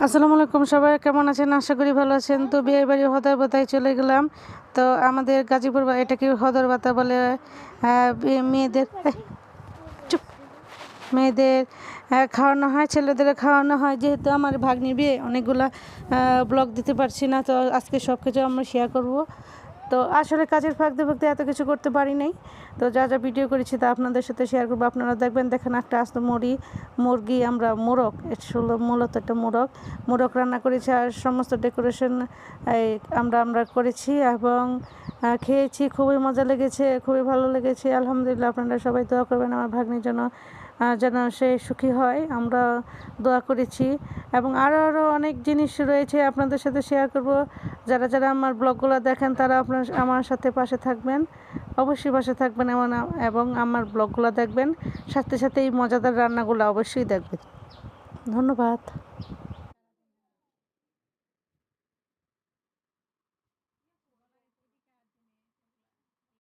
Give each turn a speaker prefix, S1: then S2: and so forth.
S1: আসসালামু আলাইকুম, সবাই কেমন আছেন? আশা করি ভালো আছেন। তো বিয়ে বাড়ি হদর বাতায় চলে গেলাম। তো আমাদের গাজীপুর এটাকে হদর বাতা বলে। মেয়েদের চুপ, মেয়েদের খাওয়ানো হয়, ছেলেদের খাওয়ানো হয়। যেহেতু আমার ভাগ্নির বিয়ে, অনেকগুলা ব্লগ দিতে পারছি না, তো আজকে সব কিছু আমরা শেয়ার করব। তো আসলে কাজের ফাঁকতে ফাঁকতে এত কিছু করতে পারি নাই। তো যা যা ভিডিও করেছি তা আপনাদের সাথে শেয়ার করবো। আপনারা দেখবেন। দেখেন, একটা আস্ত মুরগি আমরা মোরগ, এটা মূলত একটা মোরগ রান্না করেছি। আর সমস্ত ডেকোরেশন এই আমরা করেছি এবং খেয়েছি। খুবই মজা লেগেছে, খুবই ভালো লেগেছে। আলহামদুলিল্লাহ। আপনারা সবাই দোয়া করবেন আমার ভাগ্নির জন্য, যেন সে সুখী হয়। আমরা দোয়া করেছি এবং আরও অনেক জিনিস রয়েছে আপনাদের সাথে শেয়ার করব। যারা যারা আমার ব্লগগুলো দেখেন তারা আমার সাথে পাশে থাকবেন, অবশ্যই পাশে থাকবেন এবং আমার ব্লগগুলো দেখবেন। সাথে সাথে এই মজাদার রান্নাগুলো অবশ্যই দেখবেন। ধন্যবাদ।